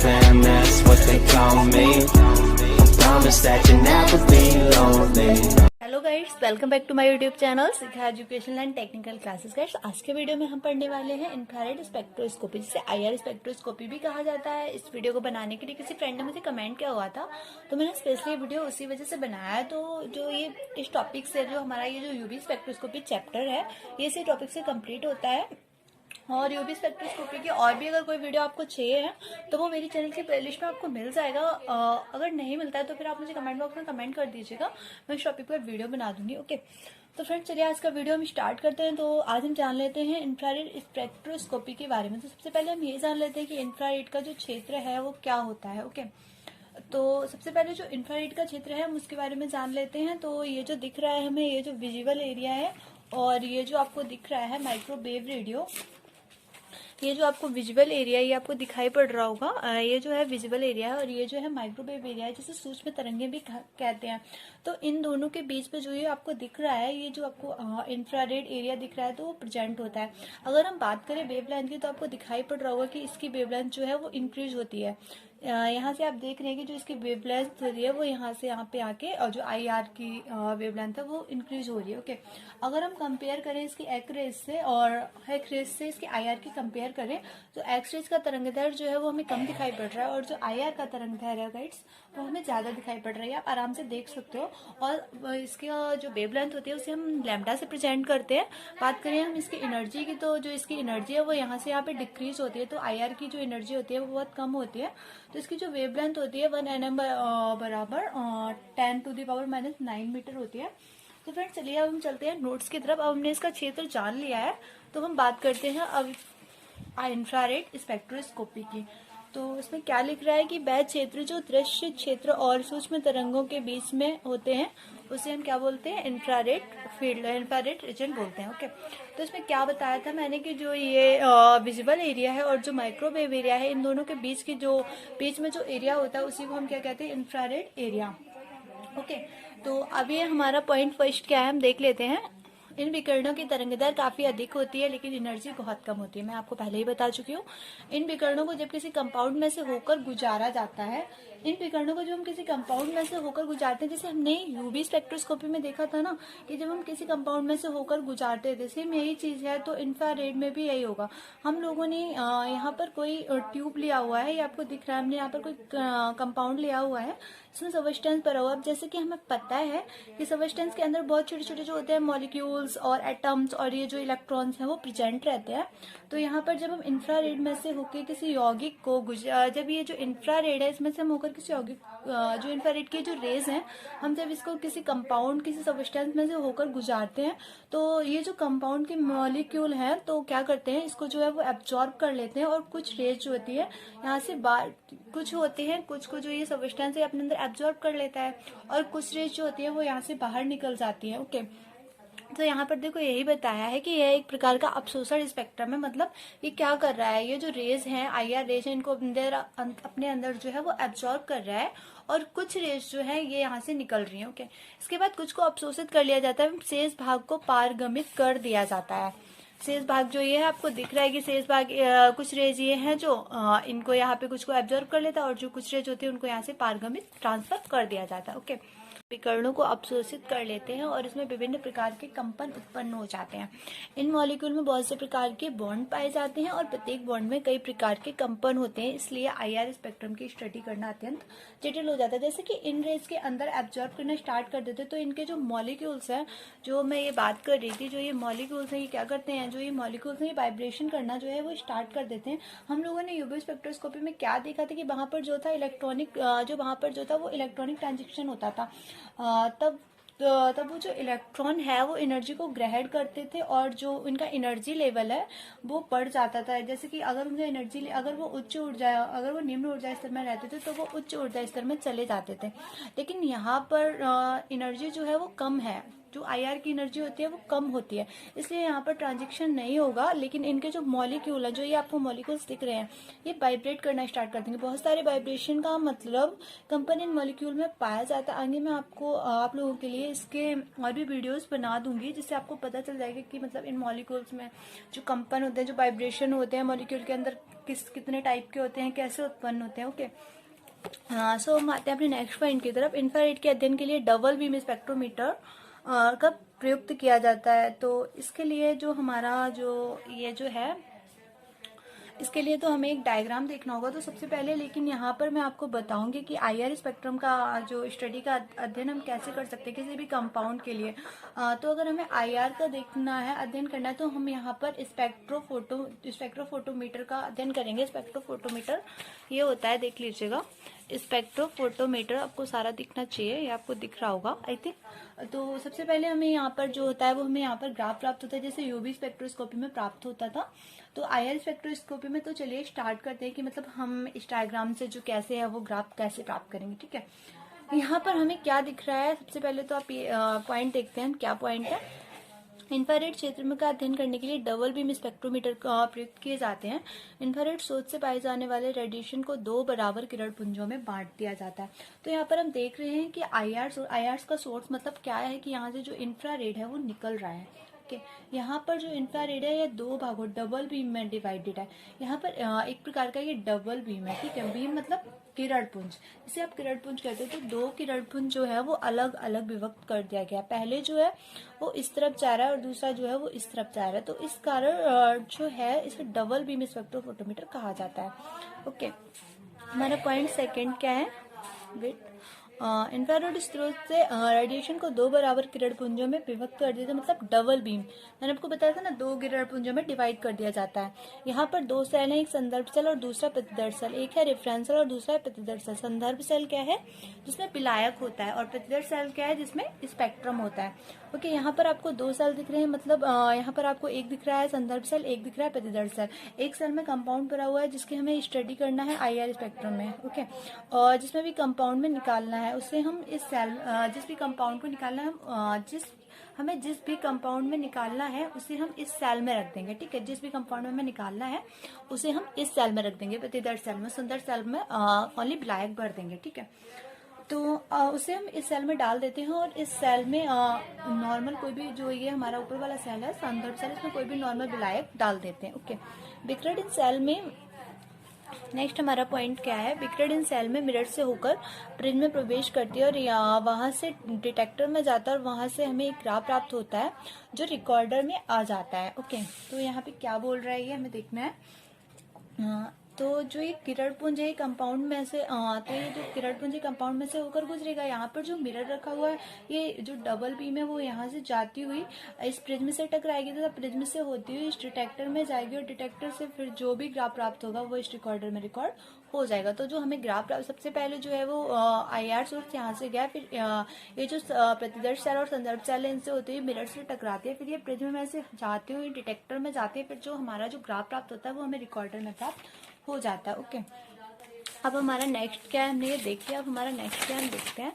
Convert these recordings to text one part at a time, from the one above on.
fam, that's what they call me. Promise that you'll never be lonely. Hello guides, welcome back to my YouTube channel Shikha educational and technical classes. Guides, आज के video में हम पढ़ने वाले हैं infrared spectroscopy, जिसे IR spectroscopy भी कहा जाता है। इस वीडियो को बनाने के लिए किसी फ्रेंड ने मुझे कमेंट किया हुआ था, तो मैंने स्पेशली वीडियो उसी वजह से बनाया है। तो जो ये इस टॉपिक से जो हमारा ये जो यूवी स्पेक्ट्रोस्कोपी चैप्टर है, ये इसी टॉपिक से कम्प्लीट होता है। और यूवी स्पेक्ट्रोस्कोपी की और भी अगर कोई वीडियो आपको चाहिए है तो वो मेरी चैनल की प्लेलिस्ट में आपको मिल जाएगा। अगर नहीं मिलता है तो फिर आप मुझे कमेंट बॉक्स में कमेंट कर दीजिएगा, मैं इस टॉपिक पर वीडियो बना दूंगी। ओके, तो फ्रेंड्स चलिए आज का वीडियो हम स्टार्ट करते हैं। तो आज हम जान लेते हैं इंफ्रारेड स्पेक्ट्रोस्कोपी के बारे में। तो सबसे पहले हम ये जान लेते हैं कि इंफ्रारेड का जो क्षेत्र है वो क्या होता है। ओके, तो सबसे पहले जो इंफ्रारेड का क्षेत्र है हम उसके बारे में जान लेते हैं। तो ये जो दिख रहा है हमें, ये जो विजिबल एरिया है और ये जो आपको दिख रहा है माइक्रोवेव रेडियो, ये जो आपको विजुअल एरिया ये आपको दिखाई पड़ रहा होगा, ये जो है विजुअल एरिया है और ये जो है माइक्रोवेव एरिया है, जिसे सूक्ष्म तरंगे भी कहते हैं। तो इन दोनों के बीच में जो ये आपको दिख रहा है, ये जो आपको इंफ्रारेड एरिया दिख रहा है, तो वो प्रेजेंट होता है। अगर हम बात करें वेवलेंथ की, तो आपको दिखाई पड़ रहा होगा कि इसकी वेवलेंथ जो है वो इंक्रीज होती है। यहाँ से आप देख रहे हैं कि जो इसकी वेवलेंथ हो रही है वो यहाँ से यहाँ पे आके, और जो आईआर की वेवलेंथ है वो इंक्रीज हो रही है। ओके, अगर हम कंपेयर करें इसकी एक्स रेज से और एक्स रेज से इसकी आईआर की कंपेयर करें, तो एक्स रेज का तरंगदैर्घ्य जो है वो हमें कम दिखाई पड़ रहा है और जो आईआर का तरंगदैर्घ्य है गाइड्स वो हमें ज्यादा दिखाई पड़ रहा है। आप आराम से देख सकते हो। और इसकी जो वेवलेंथ होती है उसे हम लैम्डा से प्रेजेंट करते हैं। बात करें हम इसकी एनर्जी की, तो जो इसकी एनर्जी है वो यहाँ से यहाँ पे डिक्रीज होती है। तो आईआर की जो एनर्जी होती है वो बहुत कम होती है। तो इसकी जो वेवलेंथ होती है 1 nm बराबर 10⁻⁹ मीटर होती है। तो फ्रेंड्स चलिए अब हम चलते हैं नोट्स की तरफ। अब हमने इसका क्षेत्र जान लिया है, तो हम बात करते हैं अब इंफ्रारेड स्पेक्ट्रोस्कोपी की। तो इसमें क्या लिख रहा है कि वह क्षेत्र जो दृश्य क्षेत्र और सूक्ष्म तरंगों के बीच में होते हैं उसे हम क्या बोलते हैं, इंफ्रारेड फील्ड, इंफ्रारेड रीजन बोलते हैं। ओके, तो इसमें क्या बताया था मैंने कि जो ये विजुअल एरिया है और जो माइक्रोवेव एरिया है, इन दोनों के बीच में जो एरिया होता है उसी को हम क्या कहते हैं, इंफ्रारेड एरिया। ओके, तो अब ये हमारा पॉइंट फर्स्ट क्या है हम देख लेते हैं। इन विकिरणों की तरंगदैर्घ्य काफी अधिक होती है लेकिन एनर्जी बहुत कम होती है। मैं आपको पहले ही बता चुकी हूँ। इन विकिरणों को जब किसी कंपाउंड में से होकर गुजारा जाता है, इन विकिरणों को जो हम किसी कंपाउंड में से होकर गुजारते हैं, जैसे हमने यूवी स्पेक्ट्रोस्कोपी में देखा था ना कि जब हम किसी कंपाउंड में से होकर गुजारते थे, सेम यही चीज है। तो इंफ्रारेड में भी यही होगा। हम लोगों ने यहाँ पर कोई ट्यूब लिया हुआ है, ये आपको दिख रहा है, हमने यहाँ पर कोई कंपाउंड लिया हुआ है, इसमें सब्सटेंस भरा हुआ है। अब जैसे कि हमें पता है कि सब्सटेंस के अंदर बहुत छोटे छोटे जो होते हैं मॉलिक्यूल्स और एटम्स और ये जो इलेक्ट्रॉन्स हैं वो प्रेजेंट रहते हैं। तो यहाँ पर जब हम इंफ्रारेड में से होकर किसी यौगिक को जब ये जो इंफ्रारेड है इसमें से हम होकर किसी यौगिक, जो इंफ्रारेड की जो रेज हैं, हम जब इसको किसी कंपाउंड किसी सब्सटेंस में से होकर गुजारते हैं, तो ये जो कंपाउंड के मॉलिक्यूल हैं तो क्या करते हैं, इसको जो है वो एब्जॉर्ब कर लेते हैं और कुछ रेज जो होती है यहाँ से बाहर, कुछ होते हैं कुछ को जो ये सब्सटेंस है अपने अंदर एब्जॉर्ब कर लेता है और कुछ रेज जो होती है वो यहाँ से बाहर निकल जाती है। ओके, तो यहाँ पर देखो यही बताया है कि यह एक प्रकार का अवशोषण स्पेक्ट्रम है। मतलब ये क्या कर रहा है, ये जो रेज हैं, आईआर रेज है, इनको अपने अंदर जो है वो एब्जॉर्ब कर रहा है और कुछ रेज जो है ये यहाँ से निकल रही है। ओके, इसके बाद कुछ को अवशोषित कर लिया जाता है, शेष भाग को पारगमित कर दिया जाता है। शेष भाग जो ये है आपको दिख रहा है कि शेष भाग कुछ रेज ये हैं जो इनको यहाँ पे कुछ को एब्जॉर्ब कर लेता है और जो कुछ रेज होती है उनको यहाँ से पारगमित ट्रांसफर कर दिया जाता है। ओके, विकिरणों को अवशोषित कर लेते हैं और इसमें विभिन्न प्रकार के कंपन उत्पन्न हो जाते हैं। इन मॉलिक्यूल में बहुत से प्रकार के बॉन्ड पाए जाते हैं और प्रत्येक बॉन्ड में कई प्रकार के कंपन होते हैं, इसलिए आईआर स्पेक्ट्रम की स्टडी करना अत्यंत जटिल हो जाता है। जैसे कि इन रेज के अंदर एब्जॉर्ब करना स्टार्ट कर देते तो इनके जो मॉलिक्यूल्स हैं, जो मैं ये बात कर रही थी, जो ये मॉलिक्यूल्स हैं ये क्या करते हैं, जो ये मॉलिक्यूल्स हैं ये वाइब्रेशन करना जो है वो स्टार्ट कर देते हैं। हम लोगों ने यूवी स्पेक्ट्रोस्कोपी में क्या देखा था कि वहां पर जो था इलेक्ट्रॉनिक, जो वहां पर जो था वो इलेक्ट्रॉनिक ट्रांजेक्शन होता था। तब वो जो इलेक्ट्रॉन है वो एनर्जी को ग्रहण करते थे और जो इनका एनर्जी लेवल है वो बढ़ जाता था। जैसे कि अगर उनका एनर्जी, अगर वो निम्न ऊर्जा स्तर में रहते थे तो वो उच्च ऊर्जा स्तर में चले जाते थे। लेकिन यहाँ पर एनर्जी जो है वो कम है, जो IR की एनर्जी होती है वो कम होती है, इसलिए यहाँ पर ट्रांजेक्शन नहीं होगा। लेकिन इनके जो मॉलिक्यूल है, जो ये आपको मॉलिक्यूल्स दिख रहे हैं, ये वाइब्रेट करना स्टार्ट कर देंगे। बहुत सारे वाइब्रेशन का मतलब कंपोनेंट मॉलिक्यूल में पाया जाता है। आगे मैं आपको आप लोगों के लिए इसके और भी वीडियोस बना दूंगी, जिससे आपको पता चल जाएगा कि मतलब इन मॉलिक्यूल्स में जो कंपन होते हैं, जो वाइब्रेशन होते हैं मॉलिक्यूल के अंदर, कितने टाइप के होते हैं, कैसे उत्पन्न होते हैं। ओके, हाँ, सो हम आते हैं अपने नेक्स्ट पॉइंट की तरफ। इंफ्रारेड के अध्ययन के लिए डबल बीम स्पेक्ट्रोमीटर का प्रयुक्त किया जाता है। तो इसके लिए जो हमारा जो ये जो है, इसके लिए तो हमें एक डायग्राम देखना होगा। तो सबसे पहले लेकिन यहाँ पर मैं आपको बताऊंगी कि IR स्पेक्ट्रम का जो स्टडी का अध्ययन हम कैसे कर सकते हैं किसी भी कंपाउंड के लिए। तो अगर हमें IR का देखना है, अध्ययन करना है, तो हम यहाँ पर स्पेक्ट्रोफोटोमीटर का अध्ययन करेंगे। स्पेक्ट्रोफोटोमीटर ये होता है, देख लीजिएगा, स्पेक्ट्रोफोटोमीटर आपको सारा दिखना चाहिए, ये आपको दिख रहा होगा आई थिंक। तो सबसे पहले हमें यहाँ पर जो होता है वो हमें यहाँ पर ग्राफ प्राप्त होता है, जैसे UV स्पेक्ट्रोस्कोपी में प्राप्त होता था। तो IR स्पेक्ट्रोस्कोपी में तो चलिए स्टार्ट करते हैं कि मतलब हम इस डायग्राम से जो कैसे है वो ग्राफ कैसे प्राप्त करेंगे। ठीक है, यहाँ पर हमें क्या दिख रहा है, सबसे पहले तो आप ये पॉइंट देखते हैं, क्या पॉइंट है। इंफ्रारेड क्षेत्र में का अध्ययन करने के लिए डबल बीम स्पेक्ट्रोमीटर का प्रयुक्त किए जाते हैं। इंफ्रारेड स्रोत से पाए जाने वाले रेडिएशन को 2 बराबर किरण पुंजों में बांट दिया जाता है। तो यहाँ पर हम देख रहे हैं कि IR का सोर्स मतलब क्या है कि यहाँ से जो इंफ्रारेड है वो निकल रहा है। यहाँ पर जो इंफ्रारेड है ये 2 भागों डबल बीम में डिवाइडेड है। यहाँ पर एक प्रकार का ये डबल बीम है। ठीक है, बीम मतलब किरण पुंज, जिसे आप किरण पुंज कहते हैं। तो 2 किरण पुंज जो है वो अलग अलग विभक्त कर दिया गया। पहले जो है वो इस तरफ जा रहा है और दूसरा जो है वो इस तरफ जा रहा है। तो इस कारण जो है इसे डबल बीम स्पेक्ट्रोफोटोमीटर कहा जाता है। ओके, हमारा पॉइंट सेकंड क्या है, वेट। इंफ्रारेड स्रोत से रेडिएशन को 2 बराबर किरण पुंजों में विभक्त कर दिया, मतलब डबल बीम। मैंने आपको बताया था ना, 2 किरण पुंजों में डिवाइड कर दिया जाता है। यहाँ पर 2 सेल है, एक संदर्भ सेल और दूसरा प्रतिदर्श सेल। एक है रेफरेंस सेल और दूसरा है प्रतिदर्श सेल। संदर्भ सेल क्या है, जिसमें विलायक होता है, और प्रतिदर्श सेल क्या है, जिसमें स्पेक्ट्रम होता है। ओके, यहाँ पर आपको 2 सेल दिख रहे हैं, मतलब यहाँ पर आपको एक दिख रहा है संदर्भ सेल, एक दिख रहा है प्रतिदर्श सेल। एक सेल में कंपाउंड भरा हुआ है जिसकी हमें स्टडी करना है IR स्पेक्ट्रम में। ओके, और जिसमें भी कंपाउंड में निकालना है उसे हम इस सेल, जिस भी कंपाउंड को निकालना है, जिस भी कंपाउंड में निकालना है उसे हम इस सेल में रख देंगे। ठीक है, जिस भी कंपाउंड में हमें निकालना है उसे हम इस सेल में रख देंगे, प्रतिदर्श सेल में। संदर्भ सेल में ओनली विलायक भर देंगे। ठीक है, तो उसे हम इस सेल में डाल देते हैं और इस सेल में नॉर्मल कोई भी, जो ये हमारा ऊपर वाला सेल है संदर्भ सेल, इसमें कोई भी नॉर्मल विलायक डाल देते हैं। ओके, विक्रेड इन सेल में नेक्स्ट हमारा पॉइंट क्या है, विक्रेड इन सेल में मिरर से होकर प्रिज्म में प्रवेश करती है और वहां से डिटेक्टर में जाता है और वहां से हमें एक ग्राफ प्राप्त होता है जो रिकॉर्डर में आ जाता है। ओके, तो यहाँ पे क्या बोल रहा है ये हमें देखना है। तो जो ये किरण पुंज है कंपाउंड में से, तो ये जो किरण पुंज कंपाउंड में से होकर गुजरेगा। यहाँ पर जो मिरर रखा हुआ है, ये जो डबल बीम है वो यहाँ से जाती हुई इस प्रिज्म से टकराएगी, तो प्रिज्म से होती हुई इस डिटेक्टर में जाएगी और डिटेक्टर से फिर जो भी ग्राफ प्राप्त होगा वो इस रिकॉर्डर में रिकॉर्ड हो जाएगा। तो जो हमें ग्राफ सबसे पहले जो है वो IR सोर्स यहाँ से गया, फिर ये जो प्रतिदर्श सेल और संदर्भ सेल है इनसे होते हुए मिरर से टकराते हैं, फिर ये प्रिज्म में से जाते हुए डिटेक्टर में जाते हैं, फिर जो हमारा जो ग्राफ प्राप्त होता है वो हमें रिकॉर्डर में प्राप्त हो जाता है। ओके, अब हमारा नेक्स्ट क्या है, हमने ये देख लिया। अब हमारा नेक्स्ट क्या है हम देखते हैं।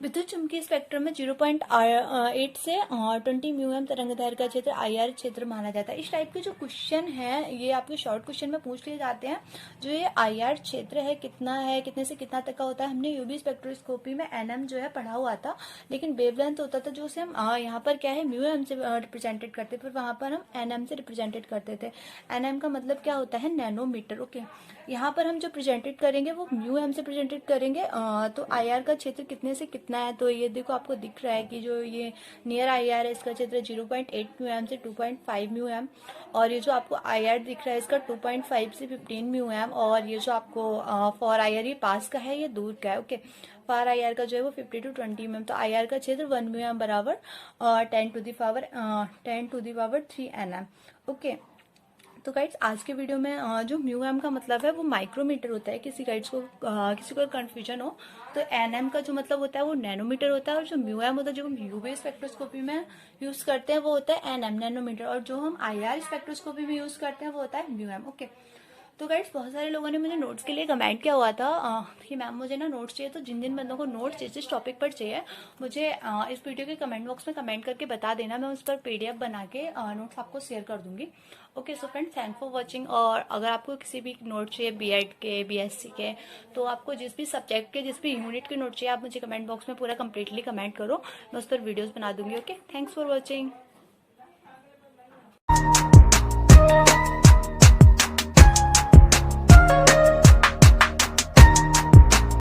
विद्युत चुंबकीय स्पेक्ट्रम में 0.8 से 20 म्यूएम तरंगदैर्घ्य का क्षेत्र IR क्षेत्र माना जाता है। इस टाइप के जो क्वेश्चन है ये आपके शॉर्ट क्वेश्चन में पूछ लिए जाते हैं। जो ये IR क्षेत्र है कितने से कितना तक का होता है। हमने UV स्पेक्ट्रोस्कोपी में NM जो है पढ़ा हुआ था, लेकिन वेवलेंथ होता था जो उसे हम यहाँ पर क्या है म्यूएम से रिप्रेजेंटेड करते, फिर वहां पर हम NM से रिप्रेजेंटेड करते थे। NM का मतलब क्या होता है, नैनोमीटर। ओके, यहाँ पर हम जो प्रेजेंटेड करेंगे वो म्यूएम से प्रेजेंटेड करेंगे। तो IR का क्षेत्र कितने से कितना है, तो ये देखो आपको दिख रहा है कि जो ये नियर IR है इसका क्षेत्र 0.8 म्यूएम से 2.5 म्यूएम, और ये जो आपको IR दिख रहा है इसका 2.5 से 15 म्यूएम, और ये जो आपको फॉर IR ये पास का है, ये दूर का है। ओके, फॉर IR का जो है वो 50 to 20 म्यूएम। तो IR का क्षेत्र 1 म्यूएम बराबर 10 to the power 3 NM। Okay, तो गाइड्स आज के वीडियो में जो म्यूएम का मतलब है वो माइक्रोमीटर होता है। किसी गाइड्स को किसी को कंफ्यूजन हो तो एनएम का जो मतलब होता है वो नैनोमीटर होता है, और जो म्यूएम होता है जो हम यूवी स्पेक्ट्रोस्कोपी में यूज करते हैं वो होता है एनएम, नैनोमीटर, और जो हम IR स्पेक्ट्रोस्कोपी में यूज करते हैं वो होता है म्यूएम। ओके, तो गाइड्स बहुत सारे लोगों ने मुझे नोट्स के लिए कमेंट किया हुआ था कि मैम मुझे ना नोट्स चाहिए। तो जिन जिन बंदों को नोट्स जिस टॉपिक पर चाहिए मुझे इस वीडियो के कमेंट बॉक्स में कमेंट करके बता देना, मैं उस पर PDF बना के नोट्स आपको शेयर कर दूंगी। Okay so friends, thank for watching. और अगर आपको किसी भी नोट चाहिए B.Ed के, BSc के, तो आपको जिस भी सब्जेक्ट के, जिस भी यूनिट के नोट चाहिए, आप मुझे कमेंट बॉक्स में पूरा कंप्लीटली कमेंट करो, मैं उस पर वीडियोस बना दूंगी। Okay, thanks for watching.